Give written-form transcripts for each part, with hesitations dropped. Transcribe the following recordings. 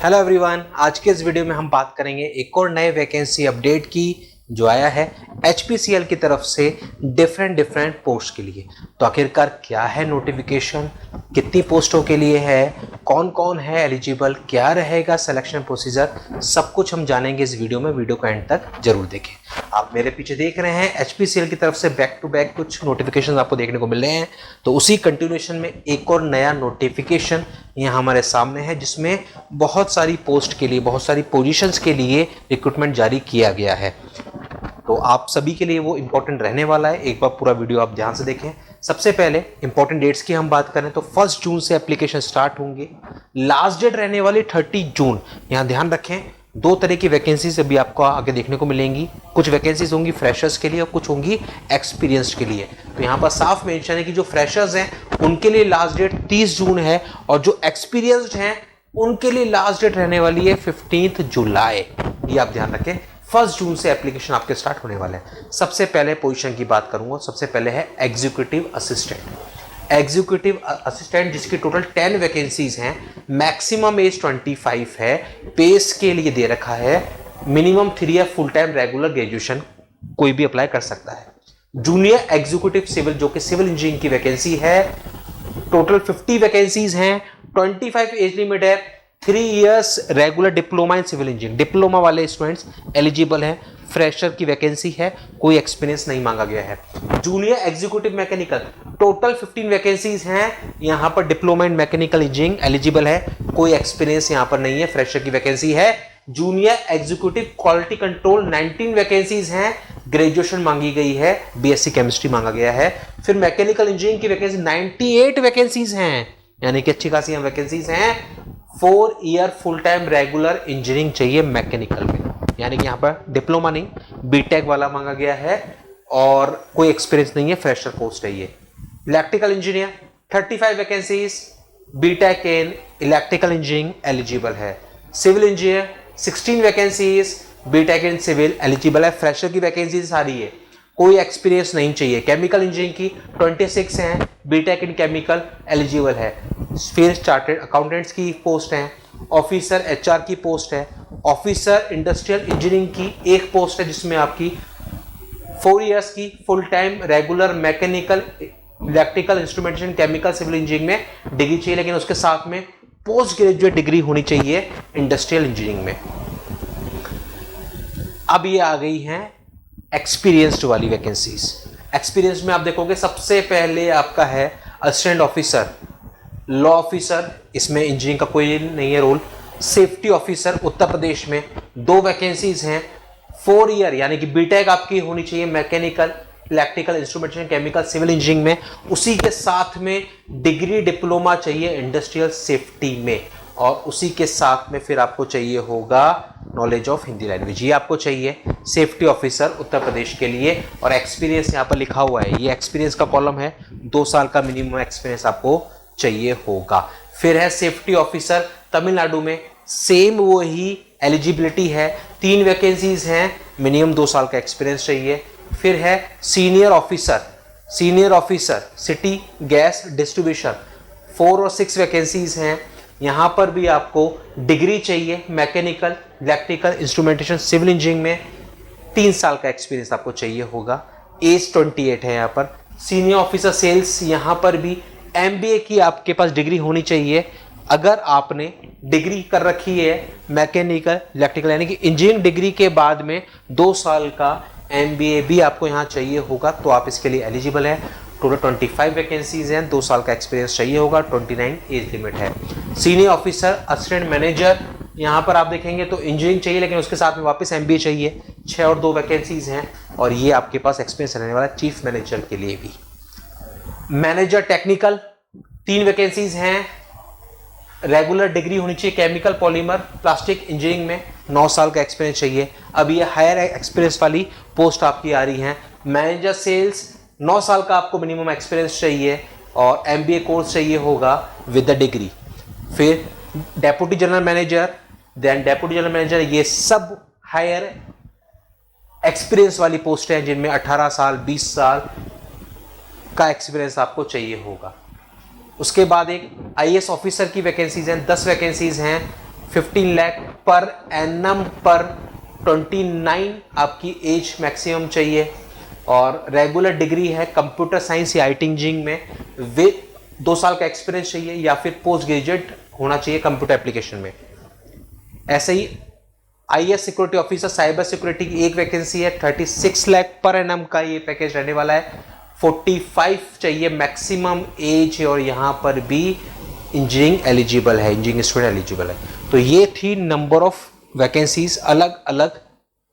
Hello everyone, आज के इस वीडियो में हम बात करेंगे एक और नए वैकेंसी अपडेट की जो आया है HPCL की तरफ से डिफरेंट पोस्ट के लिए। तो आखिरकार क्या है नोटिफिकेशन, कितनी पोस्टों के लिए है, कौन कौन है एलिजिबल, क्या रहेगा सिलेक्शन प्रोसीजर, सब कुछ हम जानेंगे इस वीडियो में। वीडियो को एंड तक जरूर देखें। आप मेरे पीछे देख रहे हैं HPCL की तरफ से बैक टू बैक कुछ नोटिफिकेशन आपको देखने को मिल रहे हैं। तो उसी कंटिन्यूएशन में एक और नया नोटिफिकेशन यहाँ हमारे सामने है जिसमें बहुत सारी पोस्ट के लिए, बहुत सारी पोजीशंस के लिए रिक्रूटमेंट जारी किया गया है। तो आप सभी के लिए वो इंपॉर्टेंट रहने वाला है। एक बार पूरा वीडियो आप ध्यान से देखें। सबसे पहले इंपॉर्टेंट डेट्स की हम बात करें तो 1 जून से एप्लीकेशन स्टार्ट होंगे। लास्ट डेट रहने वाली 30 जून। यहाँ ध्यान रखें, दो तरह की वैकेंसीज अभी आपको आगे देखने को मिलेंगी। कुछ वैकेंसीज होंगी फ्रेशर्स के लिए और कुछ होंगी एक्सपीरियंस्ड के लिए। तो यहाँ पर साफ मेंशन है कि जो फ्रेशर्स हैं उनके लिए लास्ट डेट 30 जून है और जो एक्सपीरियंस्ड हैं उनके लिए लास्ट डेट रहने वाली है 15 जुलाई। ये आप ध्यान रखें। 1 जून से एप्लीकेशन आपके स्टार्ट होने वाले हैं। सबसे पहले पोजीशन की बात करूंगा। सबसे पहले है एग्जीक्यूटिव असिस्टेंट। एग्जीक्यूटिव असिस्टेंट जिसकी टोटल 10 वैकेंसीज हैं। मैक्सिमम एज 25 है। पेस के लिए दे रखा है minimum 3 year full time regular graduation कोई भी अप्लाई कर सकता है। जूनियर एग्जीक्यूटिव सिविल जो कि सिविल इंजीनियरिंग की वैकेंसी है। टोटल 50 वैकेंसीज हैं। 25 एज लिमिट है। 3 years regular diploma in civil engineering. Diploma वाले स्टूडेंट्स एलिजिबल हैं। फ्रेशर की वैकेंसी है, कोई एक्सपीरियंस नहीं मांगा गया है। Junior executive mechanical total 15 vacancies हैं। यहां पर diploma in mechanical engineering eligible है, कोई एक्सपीरियंस यहां पर नहीं है। फ्रेशर की वैकेंसी है। Junior executive quality control 19 vacancies हैं। ग्रेजुएशन मांगी गई है, BSc केमिस्ट्री मांगा गया है। फिर मैकेनिकल इंजीनियरिंग की वैकेंसी 98 वैकेंसीज हैं, यानी कि अच्छी खासी वैकेंसीज हैं। 4 year full time regular engineering चाहिए मैकेनिकल में, यानी कि यहाँ पर डिप्लोमा नहीं बीटेक वाला मांगा गया है और कोई एक्सपीरियंस नहीं है। फ्रेशर पोस्ट है ये। Electrical engineer 35 vacancies, BTech in electrical engineering eligible है। Civil engineer 16 vacancies, BTech in civil eligible है। फ्रेशर की वैकेंसी सारी है, कोई एक्सपीरियंस नहीं चाहिए। केमिकल इंजीनियरिंग की 26 हैं, बीटेक इन केमिकल एलिजिबल है। फिर चार्टर्ड अकाउंटेंट्स की पोस्ट है। ऑफिसर HR की पोस्ट है। ऑफिसर इंडस्ट्रियल इंजीनियरिंग की एक पोस्ट है जिसमें आपकी 4 इयर्स की full time regular mechanical electrical instrumentation chemical civil engineering में डिग्री चाहिए, लेकिन उसके साथ में पोस्ट ग्रेजुएट डिग्री होनी चाहिए इंडस्ट्रियल इंजीनियरिंग में। अब ये आ गई हैं एक्सपीरियंस्ड वाली वैकेंसीज। एक्सपीरियंस में आप देखोगे सबसे पहले आपका है असिस्टेंट ऑफिसर, लॉ ऑफिसर, इसमें इंजीनियरिंग का कोई नहीं है role. Safety officer Uttar Pradesh में 2 वैकेंसीज हैं। 4 ईयर यानी कि बीटेक आपकी होनी चाहिए mechanical electrical instrumentation chemical civil engineering में। उसी के साथ में डिग्री डिप्लोमा चाहिए इंडस्ट्रियल सेफ्टी में, और उसी के साथ में फिर आपको चाहिए होगा नॉलेज ऑफ हिंदी लैंग्वेज। ये आपको चाहिए सेफ्टी ऑफिसर उत्तर प्रदेश के लिए। और एक्सपीरियंस यहाँ पर लिखा हुआ है, ये एक्सपीरियंस का कॉलम है। 2 साल का मिनिमम एक्सपीरियंस आपको चाहिए होगा। फिर है सेफ्टी ऑफिसर तमिलनाडु में, सेम वही एलिजिबिलिटी है। 3 वैकेंसीज हैं, मिनिमम 2 साल का एक्सपीरियंस चाहिए। फिर है senior officer city gas distribution, 4 और 6 वैकेंसीज हैं। यहां पर भी आपको डिग्री चाहिए mechanical electrical instrumentation civil engineering में। 3 साल का एक्सपीरियंस आपको चाहिए होगा। एज 28 है यहाँ पर। सीनियर ऑफिसर सेल्स, यहाँ पर भी MBA की आपके पास डिग्री होनी चाहिए। अगर आपने डिग्री कर रखी है मैकेनिकल इलेक्ट्रिकल यानी कि इंजीनियरिंग डिग्री के बाद में 2 साल का MBA भी आपको यहाँ चाहिए होगा, तो आप इसके लिए एलिजिबल हैं। टोटल 25 वैकेंसीज हैं। 2 साल का एक्सपीरियंस चाहिए होगा। 29 एज लिमिट है। सीनियर ऑफिसर असिस्टेंट मैनेजर, यहाँ पर आप देखेंगे तो इंजीनियरिंग चाहिए लेकिन उसके साथ में वापस MBA चाहिए। 6 और 2 वैकेंसीज हैं और ये आपके पास एक्सपीरियंस रहने वाला चीफ मैनेजर के लिए भी। मैनेजर टेक्निकल 3 वैकेंसीज हैं। रेगुलर डिग्री होनी चाहिए केमिकल पॉलीमर प्लास्टिक इंजीनियरिंग में। 9 साल का एक्सपीरियंस चाहिए। अब ये हायर एक्सपीरियंस वाली पोस्ट आपकी आ रही हैं। मैनेजर सेल्स 9 साल का आपको मिनिमम एक्सपीरियंस चाहिए और MBA कोर्स चाहिए होगा विद द डिग्री। फिर डेप्यूटी जनरल मैनेजर, ये सब हायर एक्सपीरियंस वाली पोस्ट हैं जिनमें 18 साल 20 साल का एक्सपीरियंस आपको चाहिए होगा। उसके बाद एक IAS ऑफिसर की वैकेंसीज हैं, 10 वैकेंसीज हैं। 15 लाख पर एनम पर 29 आपकी एज मैक्सिमम चाहिए, और रेगुलर डिग्री है कंप्यूटर साइंस या आईटी इंजीनियरिंग में, वे 2 साल का एक्सपीरियंस चाहिए या फिर पोस्ट ग्रेजुएट होना चाहिए कंप्यूटर एप्लीकेशन में। ऐसे ही IAS security officer cyber security की एक वैकेंसी है, 36 लाख पर एनम का ये पैकेज रहने वाला है। 45 चाहिए मैक्सिमम एज, और यहाँ पर भी इंजीनियरिंग एलिजिबल है, इंजीनियरिंग स्टूडेंट एलिजिबल है। तो ये थी नंबर ऑफ वैकेंसीज अलग अलग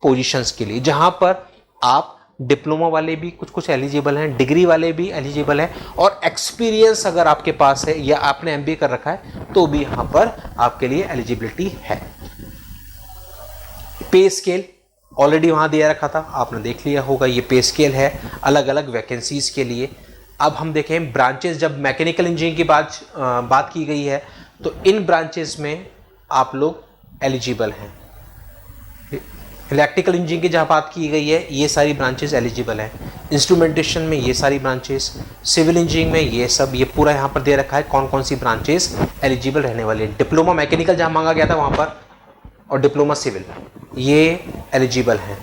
पोजीशंस के लिए, जहां पर आप डिप्लोमा वाले भी कुछ एलिजिबल हैं, डिग्री वाले भी एलिजिबल हैं, और एक्सपीरियंस अगर आपके पास है या आपने एमबीए कर रखा है तो भी यहां पर आपके लिए एलिजिबिलिटी है। पे स्केल ऑलरेडी वहां दिया रखा था, आपने देख लिया होगा, ये पे स्केल है अलग अलग वैकेंसीज के लिए। अब हम देखें ब्रांचेस, जब मैकेनिकल इंजीनियरिंग की बात की गई है तो इन ब्रांचेस में आप लोग एलिजिबल हैं। इलेक्ट्रिकल इंजीनियरिंग की जहाँ बात की गई है ये सारी ब्रांचेस एलिजिबल हैं, इंस्ट्रूमेंटेशन में ये सारी ब्रांचेस, सिविल इंजीनियरिंग में ये सब, ये पूरा यहाँ पर दे रखा है कौन कौन सी ब्रांचेस एलिजिबल रहने वाली है। डिप्लोमा मैकेनिकल जहाँ मांगा गया था वहाँ पर, और डिप्लोमा सिविल, ये एलिजिबल हैं।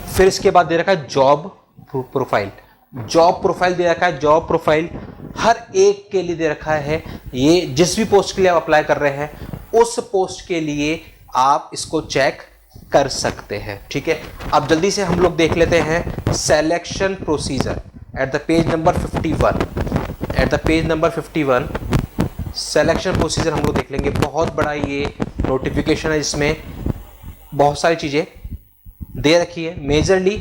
फिर इसके बाद दे रखा है जॉब प्रोफाइल, जॉब प्रोफाइल दे रखा है, जॉब प्रोफाइल हर एक के लिए दे रखा है। ये जिस भी पोस्ट के लिए आप अप्लाई कर रहे हैं उस पोस्ट के लिए आप इसको चेक कर सकते हैं, ठीक है। अब जल्दी से हम लोग देख लेते हैं selection procedure at the page number 51। At the page number 51 selection procedure हम लोग देख लेंगे। बहुत बड़ा ये नोटिफिकेशन है, जिसमें बहुत सारी चीज़ें दे रखी है। मेजरली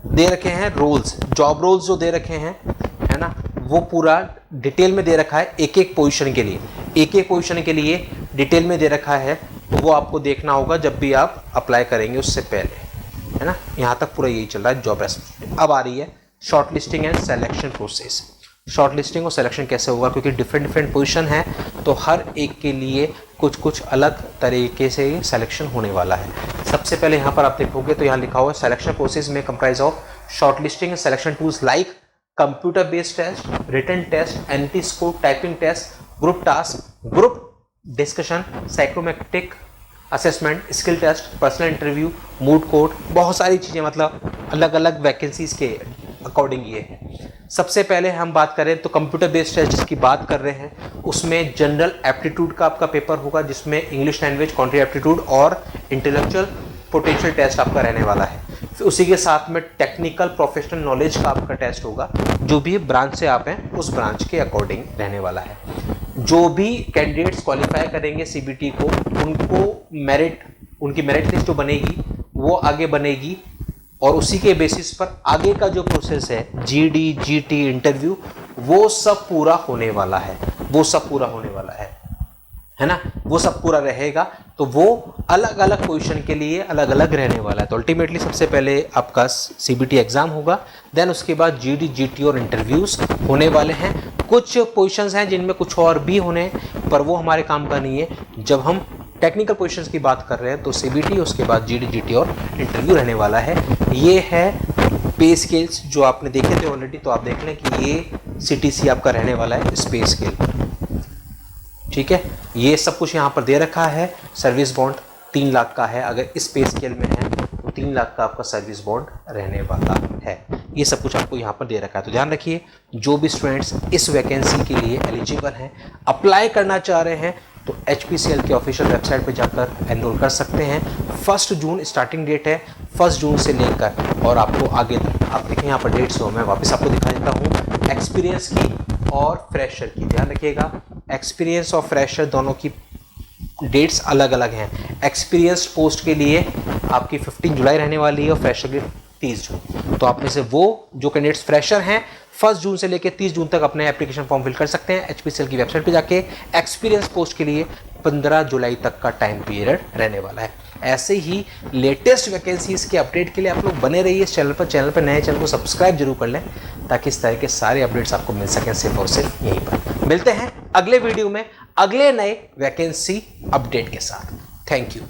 दे रखे हैं रोल्स, जॉब रोल्स जो दे रखे हैं, है ना, वो पूरा डिटेल में दे रखा है। एक एक पोजीशन के लिए, एक एक पोजीशन के लिए डिटेल में दे रखा है, तो वो आपको देखना होगा जब भी आप अप्लाई करेंगे उससे पहले, है ना। यहाँ तक पूरा यही चल रहा है जॉब रेस्पॉन्सिबिलिटी। अब आ रही है short listing and selection process. Short listing और सिलेक्शन कैसे होगा, क्योंकि डिफरेंट पोजीशन है तो हर एक के लिए कुछ अलग तरीके से सिलेक्शन होने वाला है। सबसे पहले यहाँ पर आप देखोगे तो यहाँ लिखा हुआ है सिलेक्शन प्रोसेस में comprise of shortlisting and selection tools like computer based test, written test, anti score, typing test, group task, group discussion, psychometric assessment, skill test, personal interview, mood code, बहुत सारी चीज़ें, मतलब अलग अलग vacancies के according ये है। सबसे पहले हम बात करें तो कंप्यूटर बेस्ड टेस्ट जिसकी बात कर रहे हैं, उसमें जनरल एप्टीट्यूड का आपका पेपर होगा, जिसमें इंग्लिश लैंग्वेज, कंट्री एप्टीट्यूड और इंटेलेक्चुअल पोटेंशियल टेस्ट आपका रहने वाला है। फिर उसी के साथ में टेक्निकल प्रोफेशनल नॉलेज का आपका टेस्ट होगा, जो भी ब्रांच से आप हैं उस ब्रांच के अकॉर्डिंग रहने वाला है। जो भी कैंडिडेट्स क्वालिफाई करेंगे सीबीटी को, उनकी मेरिट लिस्ट जो बनेगी वो आगे बनेगी, और उसी के बेसिस पर आगे का जो प्रोसेस है जीडी, जीटी, इंटरव्यू, वो सब पूरा होने वाला है, वो सब पूरा होने वाला है ना, वो सब पूरा रहेगा। तो वो अलग अलग पोजीशन के लिए अलग अलग रहने वाला है। तो अल्टीमेटली सबसे पहले आपका सीबीटी एग्जाम होगा, देन उसके बाद जीडी, जीटी और इंटरव्यूज होने वाले हैं। कुछ पोजीशंस हैं जिनमें कुछ और भी होने, पर वो हमारे काम का नहीं है। जब हम टेक्निकल पोजीशंस की बात कर रहे हैं तो सीबीटी, उसके बाद जीडी, जीटी और इंटरव्यू रहने वाला है। ये है पे स्केल्स जो आपने देखे थे ऑलरेडी, तो आप देख लें कि ये सीटीसी आपका रहने वाला है इस पे स्केल, ठीक है। ये सब कुछ यहाँ पर दे रखा है। सर्विस बॉन्ड 3 लाख का है, अगर इस पे स्केल में है तो 3 लाख का आपका सर्विस बॉन्ड रहने वाला है। ये सब कुछ आपको यहाँ पर दे रखा है। तो ध्यान रखिए, जो भी स्टूडेंट्स इस वैकेंसी के लिए एलिजिबल हैं, अप्लाई करना चाह रहे हैं, तो HPCL के ऑफिशियल वेबसाइट पर जाकर एनरोल कर सकते हैं। 1 जून स्टार्टिंग डेट है, 1 जून से लेकर और आपको आगे तक, आप देखें यहाँ पर डेट्स हो, मैं वापस आपको दिखा देता हूँ एक्सपीरियंस की और फ्रेशर की। ध्यान रखिएगा, एक्सपीरियंस और फ्रेशर दोनों की डेट्स अलग अलग हैं। एक्सपीरियंस पोस्ट के लिए आपकी 15 जुलाई रहने वाली है और फ्रेशर की 30 जून। तो आप में से वो जो कैंडिडेट्स फ्रेशर हैं 1 जून से लेकर 30 जून तक अपने एप्लीकेशन फॉर्म फिल कर सकते हैं HPCL की वेबसाइट पे जाके। एक्सपीरियंस पोस्ट के लिए 15 जुलाई तक का टाइम पीरियड रहने वाला है। ऐसे ही लेटेस्ट वैकेंसीज के अपडेट के लिए आप लोग बने रहिए इस चैनल पर नए चैनल को सब्सक्राइब जरूर कर लें, ताकि इस तरह के सारे अपडेट्स आपको मिल सकें सिर्फ और सिर्फ यहीं पर। मिलते हैं अगले वीडियो में अगले नए वैकेंसी अपडेट के साथ। Thank you.